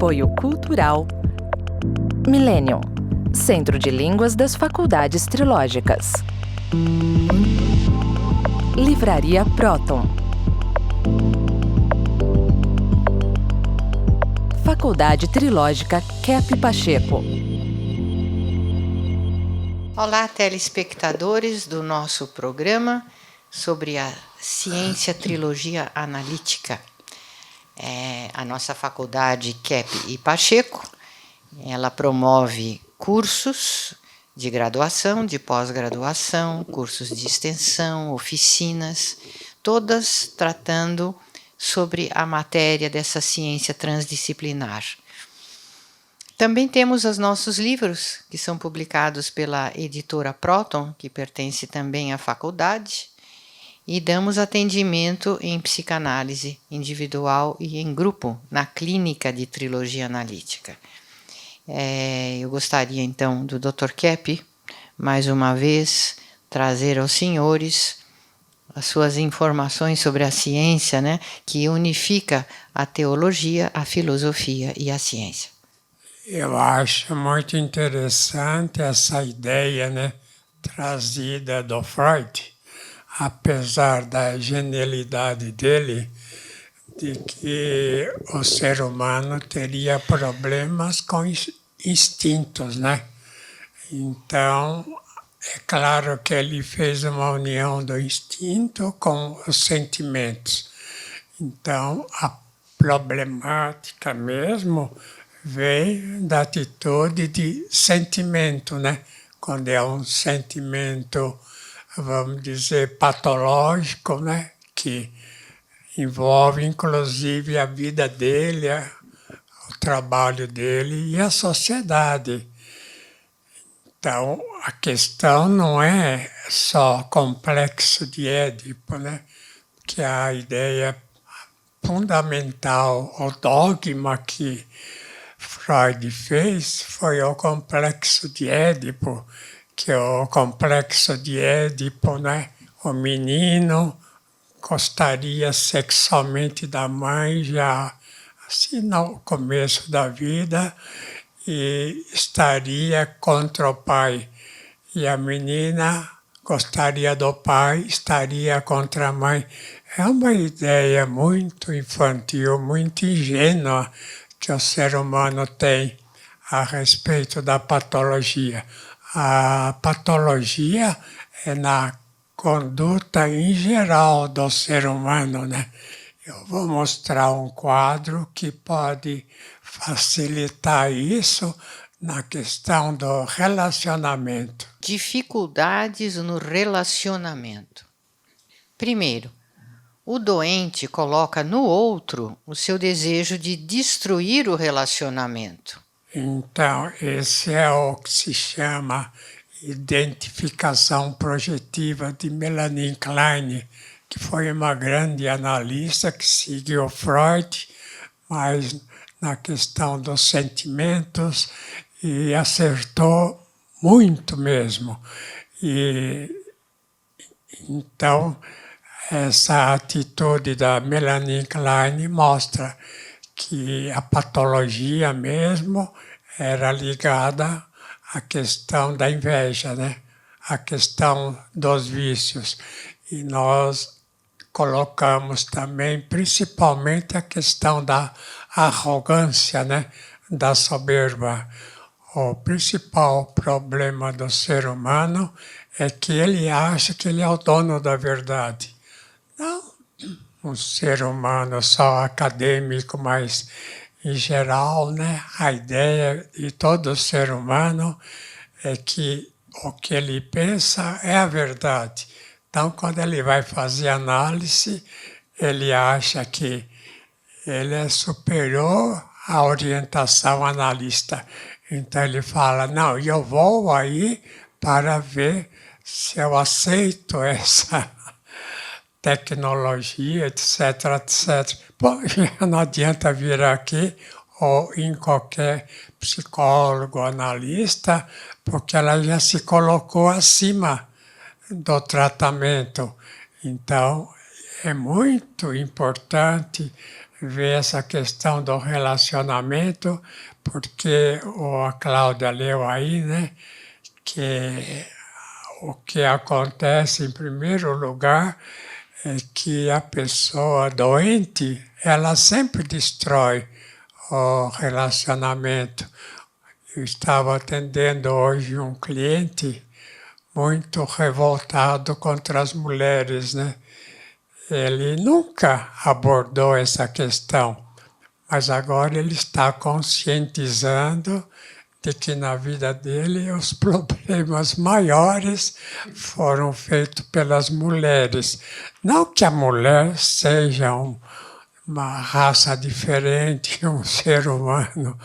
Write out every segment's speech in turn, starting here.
Apoio Cultural Millennium, Centro de Línguas das Faculdades Trilógicas. Livraria Próton. Faculdade Trilógica Kep Pacheco. Olá, telespectadores do nosso programa sobre a ciência trilogia analítica. A nossa faculdade Kep e Pacheco, ela promove cursos de graduação, de pós-graduação, cursos de extensão, oficinas, todas tratando sobre a matéria dessa ciência transdisciplinar. Também temos os nossos livros, que são publicados pela editora Próton, que pertence também à faculdade, e damos atendimento em psicanálise individual e em grupo, na clínica de trilogia analítica. Eu gostaria, então, do Dr. Kep, mais uma vez, trazer aos senhores as suas informações sobre a ciência, né, que unifica a teologia, a filosofia e a ciência. Eu acho muito interessante essa ideia, né, trazida do Freud, apesar da genialidade dele, de que o ser humano teria problemas com instintos, né? Então, é claro que ele fez uma união do instinto com os sentimentos. Então, a problemática mesmo vem da atitude de sentimento, né? Quando é um sentimento, vamos dizer, patológico, né? Que envolve inclusive a vida dele, o trabalho dele e a sociedade. Então, a questão não é só complexo de Édipo, né? Que a ideia fundamental, o dogma que Freud fez foi o complexo de Édipo, que é o complexo de Édipo, né? O menino gostaria sexualmente da mãe já assim no começo da vida e estaria contra o pai. E a menina gostaria do pai, estaria contra a mãe. É uma ideia muito infantil, muito ingênua que o ser humano tem a respeito da patologia. A patologia é na conduta em geral do ser humano, né? Eu vou mostrar um quadro que pode facilitar isso na questão do relacionamento. Dificuldades no relacionamento. Primeiro, o doente coloca no outro o seu desejo de destruir o relacionamento. Então, esse é o que se chama identificação projetiva de Melanie Klein, que foi uma grande analista que seguiu Freud, mas na questão dos sentimentos, e acertou muito mesmo. E então, essa atitude da Melanie Klein mostra que a patologia mesmo era ligada à questão da inveja, né? A questão dos vícios. E nós colocamos também, principalmente, a questão da arrogância, né? Da soberba. O principal problema do ser humano é que ele acha que ele é o dono da verdade. Não um ser humano só acadêmico, mas em geral, né, a ideia de todo ser humano é que o que ele pensa é a verdade. Então, quando ele vai fazer análise, ele acha que ele é superior à orientação analista. Então, ele fala, não, eu vou aí para ver se eu aceito essa tecnologia, etc, etc. Bom, não adianta vir aqui ou em qualquer psicólogo, analista, porque ela já se colocou acima do tratamento. Então, é muito importante ver essa questão do relacionamento, porque a Cláudia leu aí, né, que o que acontece em primeiro lugar é que a pessoa doente, ela sempre destrói o relacionamento. Eu estava atendendo hoje um cliente muito revoltado contra as mulheres, né? Ele nunca abordou essa questão, mas agora ele está conscientizando de que na vida dele os problemas maiores foram feitos pelas mulheres. Não que a mulher seja uma raça diferente, um ser humano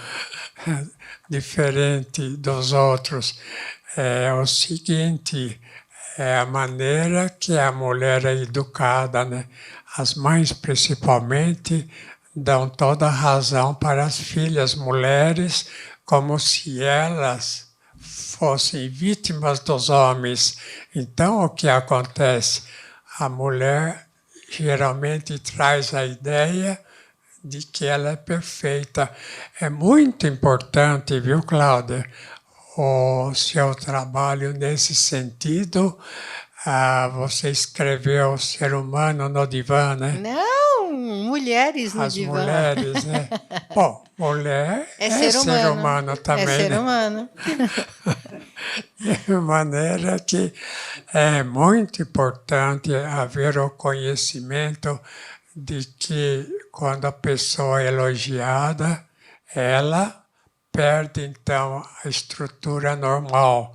diferente dos outros. É o seguinte, é a maneira que a mulher é educada, né? As mães, principalmente, dão toda a razão para as filhas mulheres, como se elas fossem vítimas dos homens. Então, o que acontece? A mulher geralmente traz a ideia de que ela é perfeita. É muito importante, viu, Cláudia, o seu trabalho nesse sentido. Você escreveu o Ser Humano no Divã, né? Não, mulheres no As divã. mulheres, né? Bom, mulher é ser humano também, É ser né? humano. De maneira que é muito importante haver o conhecimento de que quando a pessoa é elogiada, ela perde, então, a estrutura normal.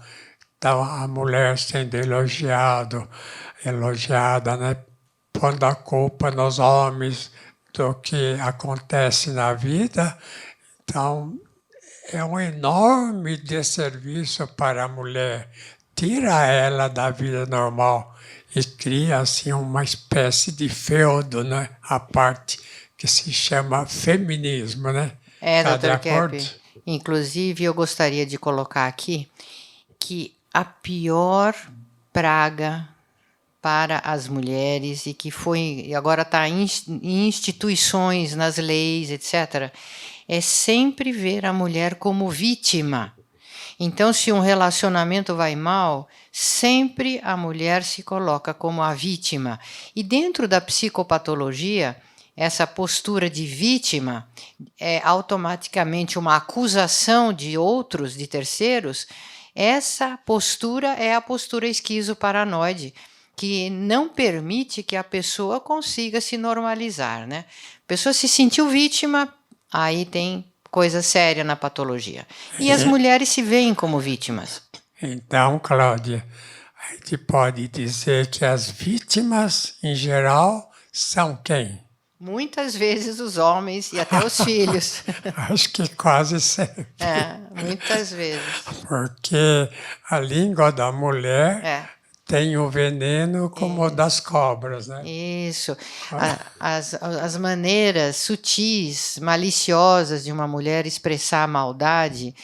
Então, a mulher sendo elogiada, né, pondo a culpa nos homens do que acontece na vida. Então, é um enorme desserviço para a mulher. Tira ela da vida normal e cria, assim, uma espécie de feudo, né, a parte que se chama feminismo, né? Está de Dr. acordo? Kepp. Inclusive, eu gostaria de colocar aqui que a pior praga para as mulheres e que agora está em instituições, nas leis, etc., é sempre ver a mulher como vítima. Então, se um relacionamento vai mal, sempre a mulher se coloca como a vítima. E dentro da psicopatologia, essa postura de vítima é automaticamente uma acusação de outros, de terceiros. Essa postura é a postura esquizoparanoide, que não permite que a pessoa consiga se normalizar, né? A pessoa se sentiu vítima, aí tem coisa séria na patologia. E as mulheres se veem como vítimas. Então, Cláudia, a gente pode dizer que as vítimas, em geral, são quem? Muitas vezes os homens e até os filhos. Acho que quase sempre. Muitas vezes. Porque a língua da mulher tem o veneno como o das cobras, né? Isso. As maneiras sutis, maliciosas de uma mulher expressar a maldade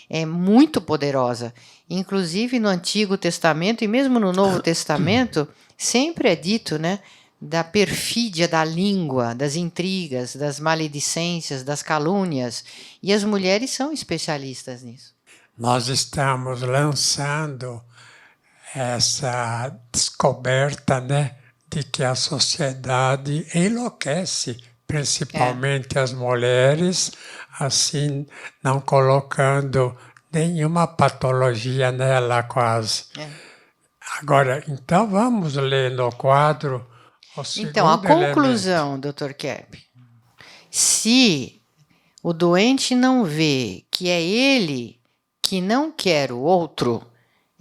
é muito poderosa. Inclusive no Antigo Testamento e mesmo no Novo Testamento, sempre é dito, né, da perfídia da língua, das intrigas, das maledicências, das calúnias. E as mulheres são especialistas nisso. Nós estamos lançando essa descoberta, né, de que a sociedade enlouquece, principalmente as mulheres, assim, não colocando nenhuma patologia nela quase. Agora, então vamos ler no quadro o segundo Então, a elemento. conclusão, Dr. Kepp, se o doente não vê que é ele que não quer o outro,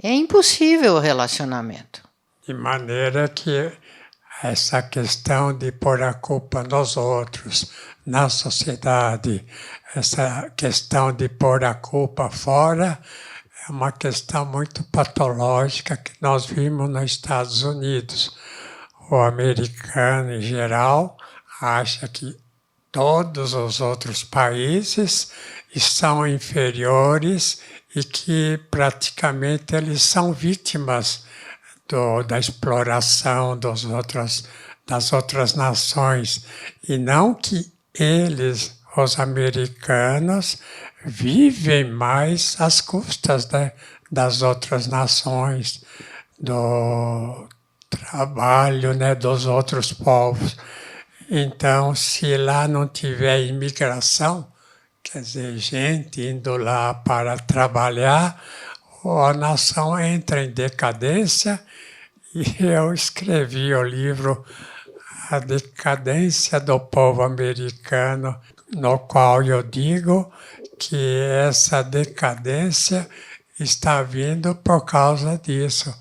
é impossível o relacionamento. De maneira que essa questão de pôr a culpa nos outros, na sociedade, essa questão de pôr a culpa fora, é uma questão muito patológica que nós vimos nos Estados Unidos. O americano, em geral, acha que todos os outros países são inferiores e que praticamente eles são vítimas da exploração das outras nações. E não que eles, os americanos, vivem mais às custas, né, das outras nações, do trabalho, né, dos outros povos. Então, se lá não tiver imigração, quer dizer, gente indo lá para trabalhar, a nação entra em decadência. E eu escrevi o livro A Decadência do Povo Americano, no qual eu digo que essa decadência está vindo por causa disso,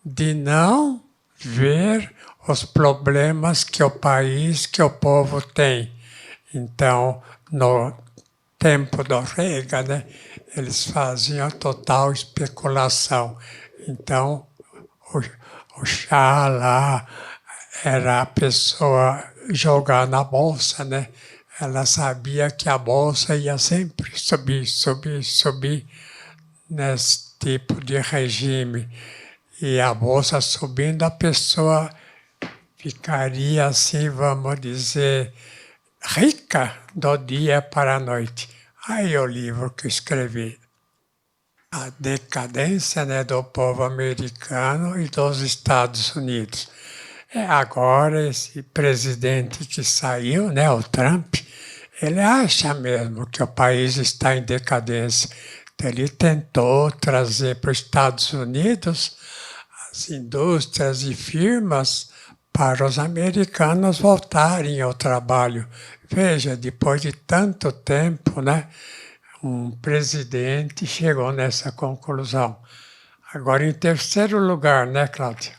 de não ver os problemas que o país, que o povo tem. Então, no tempo do Reagan, né, eles faziam total especulação. Então, o chá lá era a pessoa jogar na bolsa, né? Ela sabia que a bolsa ia sempre subir, subir, subir nesse tipo de regime. E a bolsa subindo, a pessoa ficaria assim, vamos dizer, rica do dia para a noite. Aí o livro que eu escrevi, A Decadência, né, do Povo Americano e dos Estados Unidos. Agora esse presidente que saiu, né, o Trump, ele acha mesmo que o país está em decadência. Então, ele tentou trazer para os Estados Unidos as indústrias e firmas para os americanos voltarem ao trabalho. Veja, depois de tanto tempo, né, um presidente chegou nessa conclusão. Agora, em terceiro lugar, né, Cláudia?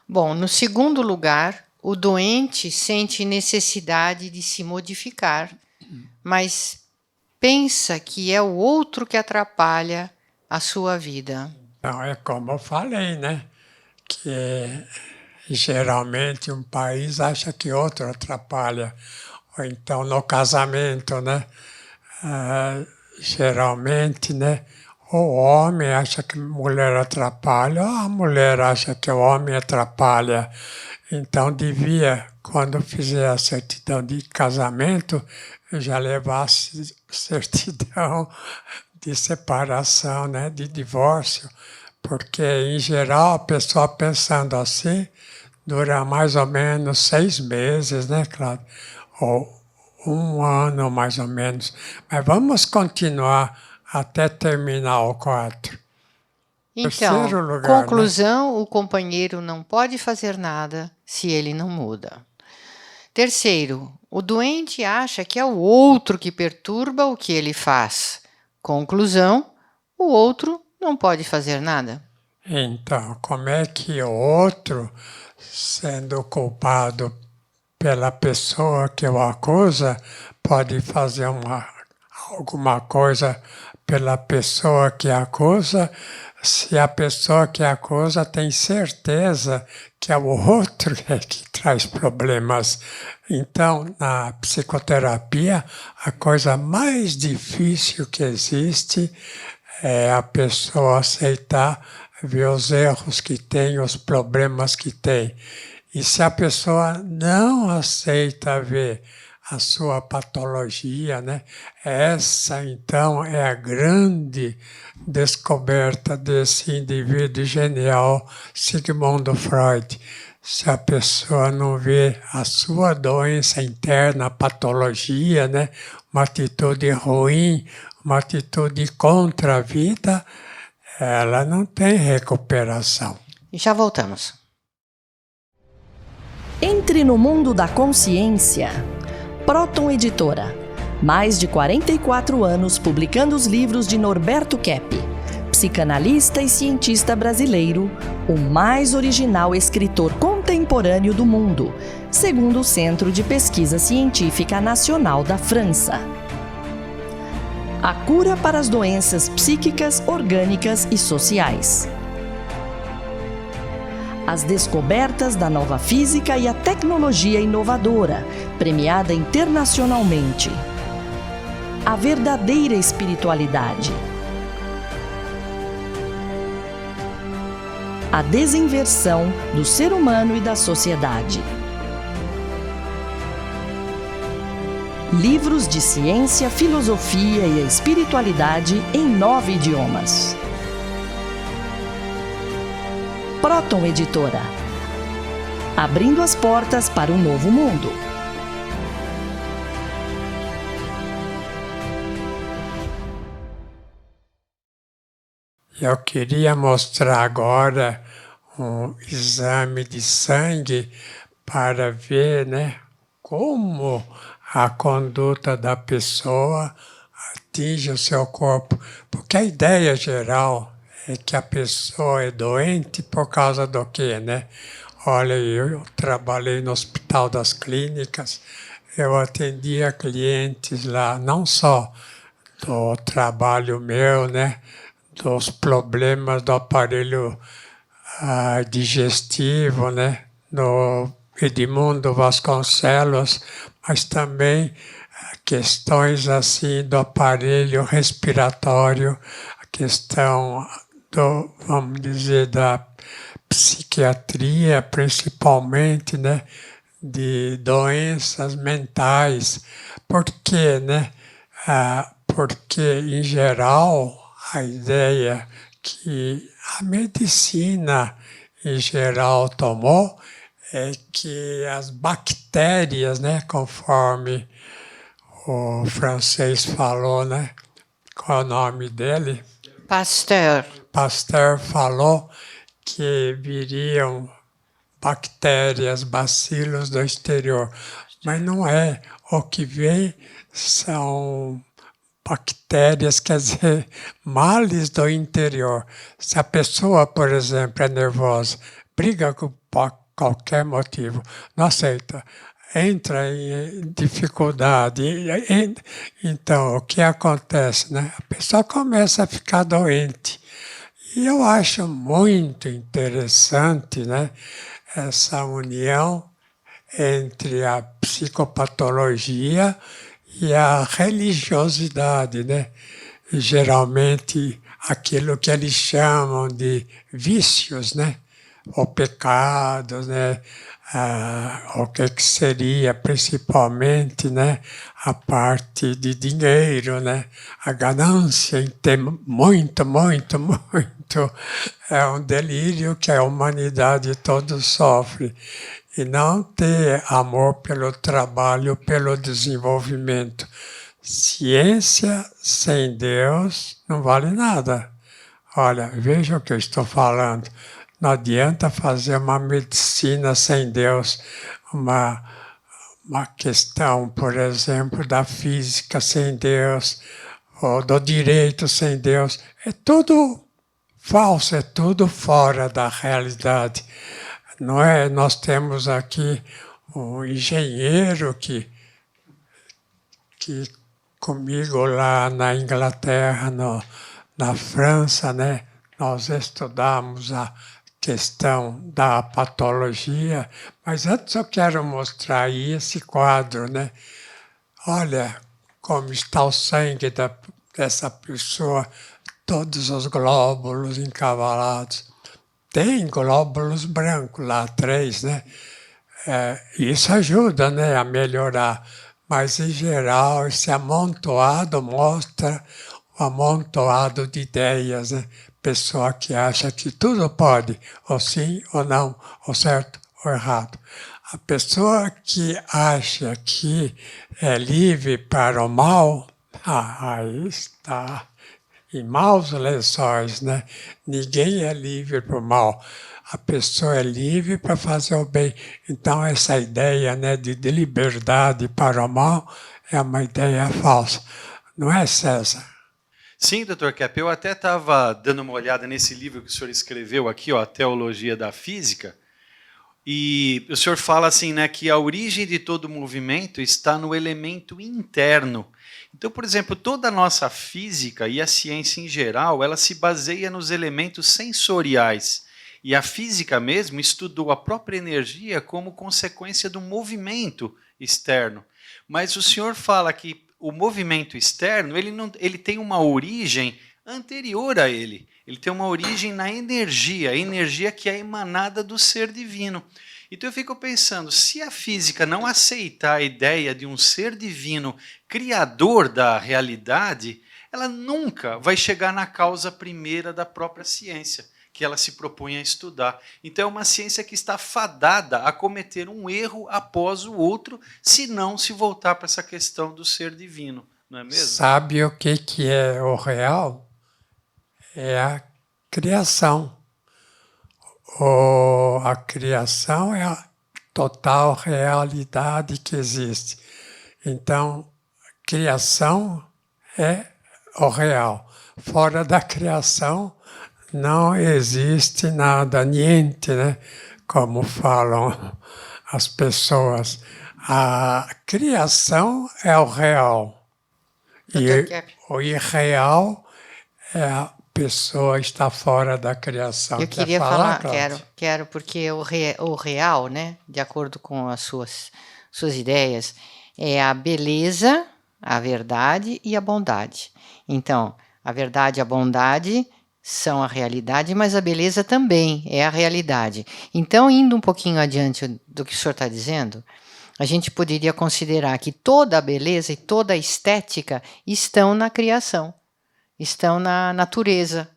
Bom, no segundo lugar, o doente sente necessidade de se modificar, mas pensa que é o outro que atrapalha a sua vida. Então, é como eu falei, né? Que geralmente um país acha que outro atrapalha. Ou então no casamento, né? Geralmente, né? O homem acha que a mulher atrapalha, ou a mulher acha que o homem atrapalha. Então, devia, quando fizer a certidão de casamento, já levar certidão de separação, né, de divórcio, porque, em geral, a pessoa pensando assim, dura mais ou menos 6 meses, né, Cláudia? Ou 1 ano, mais ou menos. Mas vamos continuar até terminar o 4. Então, Terceiro lugar, conclusão, né? O companheiro não pode fazer nada se ele não muda. Terceiro, o doente acha que é o outro que perturba o que ele faz. Conclusão, o outro não pode fazer nada. Então, como é que o outro, sendo culpado pela pessoa que o acusa, pode fazer alguma coisa pela pessoa que acusa, se a pessoa que acusa tem certeza que é o outro que traz problemas? Então, na psicoterapia, a coisa mais difícil que existe é a pessoa aceitar ver os erros que tem, os problemas que tem. E se a pessoa não aceita ver a sua patologia, né? Essa, então, é a grande descoberta desse indivíduo genial, Sigmund Freud. Se a pessoa não vê a sua doença interna, a patologia, né? Uma atitude ruim, uma atitude contra a vida, ela não tem recuperação. E já voltamos. Entre no mundo da consciência. Próton Editora. Mais de 44 anos publicando os livros de Norberto Kepp, psicanalista e cientista brasileiro, o mais original escritor contemporâneo do mundo, segundo o Centro de Pesquisa Científica Nacional da França. A cura para as doenças psíquicas, orgânicas e sociais. As descobertas da nova física e a tecnologia inovadora, premiada internacionalmente. A verdadeira espiritualidade. A desinversão do ser humano e da sociedade. Livros de ciência, filosofia e espiritualidade em 9 idiomas. Próton Editora. Abrindo as portas para um novo mundo. Eu queria mostrar agora um exame de sangue para ver, né, como a conduta da pessoa atinge o seu corpo. Porque a ideia geral é que a pessoa é doente por causa do quê, né? Olha, eu trabalhei no Hospital das Clínicas, eu atendia clientes lá, não só do trabalho meu, né, dos problemas do aparelho digestivo, né, no Edmundo Vasconcelos, mas também questões assim do aparelho respiratório, a questão do, vamos dizer, da psiquiatria, principalmente, né, de doenças mentais. Por quê, né? Porque, em geral, a ideia que a medicina, em geral, tomou é que as bactérias, né, conforme o francês falou, né, qual é o nome dele? Pasteur. Pasteur falou que viriam bactérias, bacilos do exterior, mas não é. O que vem são bactérias, quer dizer, males do interior. Se a pessoa, por exemplo, é nervosa, briga por qualquer motivo, não aceita, entra em dificuldade, então o que acontece, né? A pessoa começa a ficar doente. E eu acho muito interessante, né, essa união entre a psicopatologia e a religiosidade, né? E, geralmente aquilo que eles chamam de vícios, né? Ou pecados, né? O que seria principalmente, né, a parte de dinheiro, né, a ganância em ter muito, muito, muito, é um delírio que a humanidade toda sofre. E não ter amor pelo trabalho, pelo desenvolvimento. Ciência sem Deus não vale nada. Olha, veja o que eu estou falando. Não adianta fazer uma medicina sem Deus, uma questão, por exemplo, da física sem Deus, ou do direito sem Deus. É tudo falso, é tudo fora da realidade. Não é? Nós temos aqui um engenheiro que comigo lá na Inglaterra, na França, né, nós estudamos a questão da patologia, mas antes eu quero mostrar aí esse quadro, né? Olha como está o sangue dessa pessoa, todos os glóbulos encavalados. Tem glóbulos brancos lá, 3, né? Isso ajuda, né, a melhorar, mas em geral esse amontoado mostra o amontoado de ideias, né? Pessoa que acha que tudo pode, ou sim ou não, ou certo ou errado. A pessoa que acha que é livre para o mal, aí está em maus lençóis, né? Ninguém é livre para o mal. A pessoa é livre para fazer o bem. Então, essa ideia, né, de liberdade para o mal é uma ideia falsa. Não é, César? Sim, Dr. Kepp, eu até estava dando uma olhada nesse livro que o senhor escreveu aqui, ó, A Teologia da Física, e o senhor fala assim, né, que a origem de todo movimento está no elemento interno. Então, por exemplo, toda a nossa física e a ciência em geral, ela se baseia nos elementos sensoriais. E a física mesmo estudou a própria energia como consequência do movimento externo. Mas o senhor fala que o movimento externo, ele tem uma origem anterior a ele. Ele tem uma origem na energia, a energia que é emanada do ser divino. Então eu fico pensando, se a física não aceitar a ideia de um ser divino criador da realidade, ela nunca vai chegar na causa primeira da própria ciência, que ela se propõe a estudar. Então é uma ciência que está fadada a cometer um erro após o outro, se não se voltar para essa questão do ser divino, não é mesmo? Sabe o que é o real? É a criação. A criação é a total realidade que existe. Então, criação é o real. Fora da criação não existe nada, niente, né? Como falam as pessoas. A criação é o real. Dr. Kepp, O irreal é a pessoa está fora da criação. eu Quer queria falar, Cláudia? quero, porque o real, né, de acordo com as suas ideias, é a beleza, a verdade e a bondade. Então, a verdade e a bondade são a realidade, mas a beleza também é a realidade. Então, indo um pouquinho adiante do que o senhor está dizendo, a gente poderia considerar que toda a beleza e toda a estética estão na criação, estão na natureza.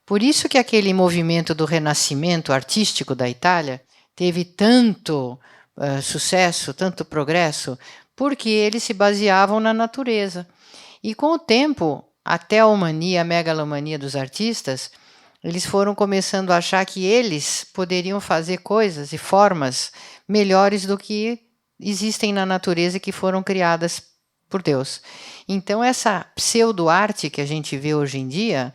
Por isso que aquele movimento do renascimento artístico da Itália teve tanto sucesso, tanto progresso, porque eles se baseavam na natureza. E com o tempo, até a mania, a megalomania dos artistas, eles foram começando a achar que eles poderiam fazer coisas e formas melhores do que existem na natureza e que foram criadas por Deus. Então, essa pseudo-arte que a gente vê hoje em dia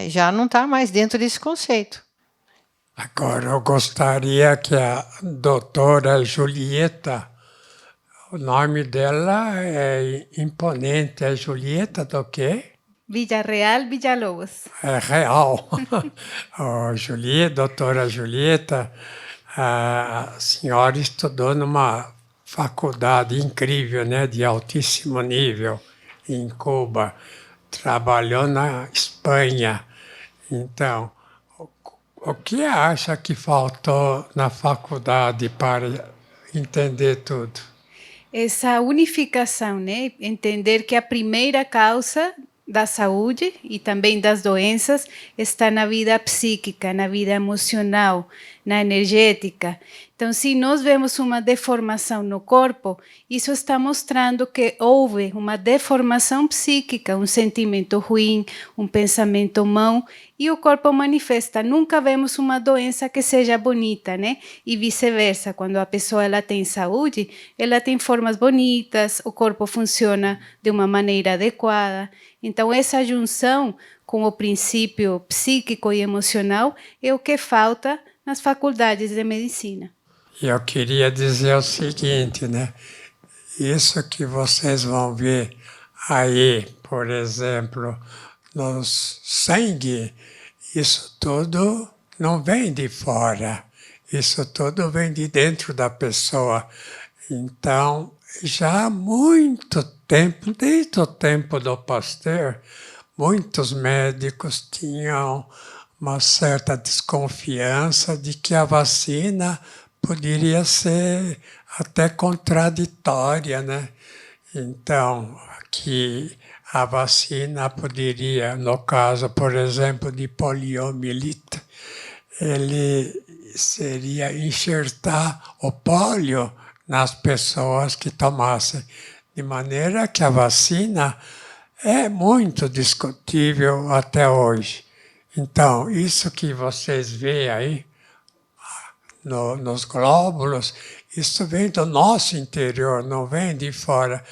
já não está mais dentro desse conceito. Agora, eu gostaria que a doutora Julieta, o nome dela é imponente, é Julieta do quê? Villarreal Villalobos. É real. Doutora Julieta, a senhora estudou numa faculdade incrível, né, de altíssimo nível, em Cuba. Trabalhou na Espanha. Então, o que acha que faltou na faculdade para entender tudo? Essa unificação, né? Entender que a primeira causa da saúde e também das doenças está na vida psíquica, na vida emocional, na energética. Então, se nós vemos uma deformação no corpo, isso está mostrando que houve uma deformação psíquica, um sentimento ruim, um pensamento mau, e o corpo manifesta. Nunca vemos uma doença que seja bonita, né? E vice-versa, quando a pessoa ela tem saúde, ela tem formas bonitas, o corpo funciona de uma maneira adequada. Então, essa junção com o princípio psíquico e emocional é o que falta nas faculdades de medicina. Eu queria dizer o seguinte, né? Isso que vocês vão ver aí, por exemplo, no sangue, isso tudo não vem de fora, isso tudo vem de dentro da pessoa. Então, já há muito tempo, desde o tempo do Pasteur, muitos médicos tinham uma certa desconfiança de que a vacina poderia ser até contraditória, né? Então, que a vacina poderia, no caso, por exemplo, de poliomielite, ele seria enxertar o pólio nas pessoas que tomassem. De maneira que a vacina é muito discutível até hoje. Então, isso que vocês veem aí, nos glóbulos, isso vem do nosso interior, não vem de fora.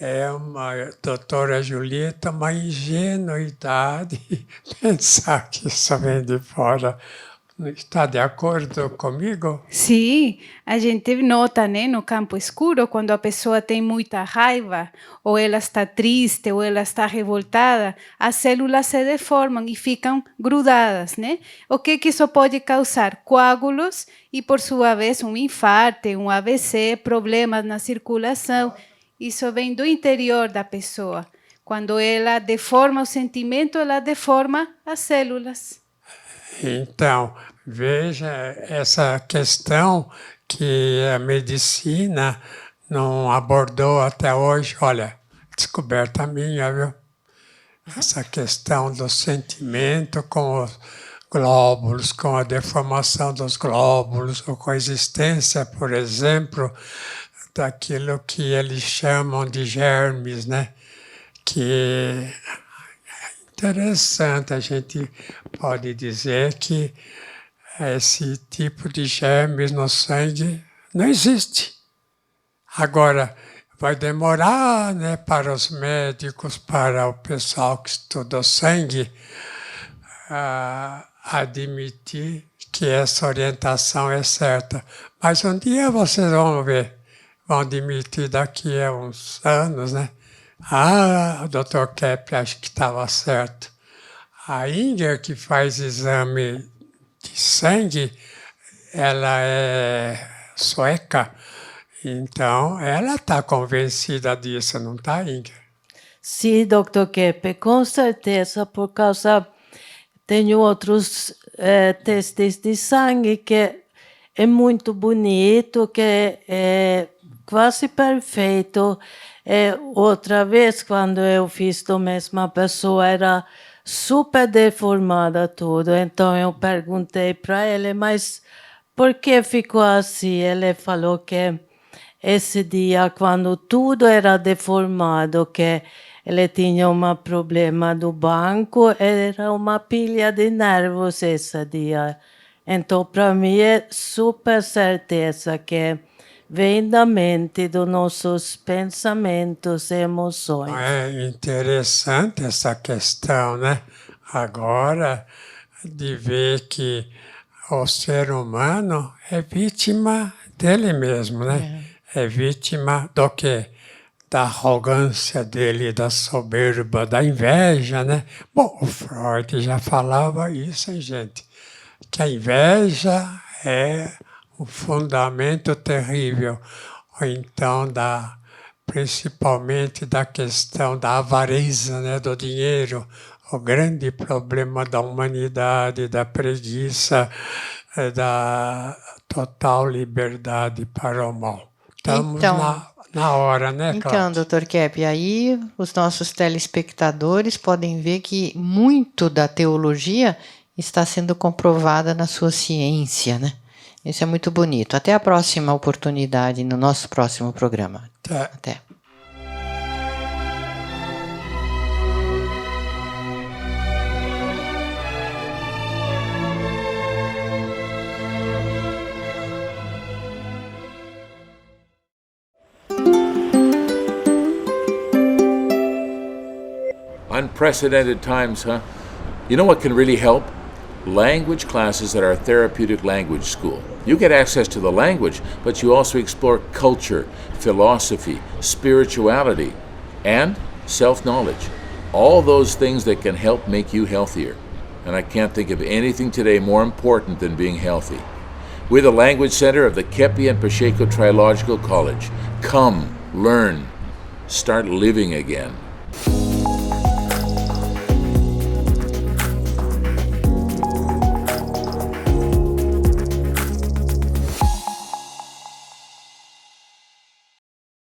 É uma doutora Julieta, uma ingenuidade pensar que isso vem de fora. Está de acordo comigo? Sim, a gente nota, né, no campo escuro, quando a pessoa tem muita raiva, ou ela está triste, ou ela está revoltada, as células se deformam e ficam grudadas, né? O que isso pode causar? Coágulos e, por sua vez, um infarto, um AVC, problemas na circulação. Isso vem do interior da pessoa. Quando ela deforma o sentimento, ela deforma as células. Então, veja essa questão que a medicina não abordou até hoje. Olha, descoberta minha, viu? Essa questão do sentimento com os glóbulos, com a deformação dos glóbulos, ou com a existência, por exemplo, daquilo que eles chamam de germes, né? Que é interessante, a gente pode dizer que esse tipo de germes no sangue não existe. Agora, vai demorar, né, para os médicos, para o pessoal que estuda o sangue, admitir que essa orientação é certa. Mas um dia vocês vão ver, vão admitir daqui a uns anos, né? O Dr. Kepp acho que estava certo. A Inger, que faz exame de sangue, ela é sueca, então ela está convencida disso, não está, Inger? Sim, Dr. Kepp, com certeza, por causa... Tenho outros testes de sangue que é muito bonito, que é quase perfeito. Outra vez, quando eu fiz da mesma pessoa, era super deformada tudo. Então eu perguntei para ele, mas por que ficou assim? Ele falou que esse dia, quando tudo era deformado, que ele tinha um problema do banco, era uma pilha de nervos esse dia. Então, para mim, é super certeza que vem da mente, dos nossos pensamentos e emoções. É interessante essa questão, né? Agora, de ver que o ser humano é vítima dele mesmo, né? É vítima do quê? Da arrogância dele, da soberba, da inveja, né? Bom, o Freud já falava isso, hein, gente? Que a inveja é um fundamento terrível, ou então principalmente da questão da avareza, né, do dinheiro, o grande problema da humanidade, da preguiça, da total liberdade para o mal. Estamos na hora, né, Cláudia? Então, Dr. Kepp, aí os nossos telespectadores podem ver que muito da teologia está sendo comprovada na sua ciência, né? Isso é muito bonito. Até a próxima oportunidade, no nosso próximo programa. Até. Unprecedented times, huh? You know what can really help? Language classes at our therapeutic language school. You get access to the language, but you also explore culture, philosophy, spirituality, and self-knowledge. All those things that can help make you healthier. And I can't think of anything today more important than being healthy. We're the Language Center of the Kepi and Pacheco Trilogical College. Come, learn, start living again.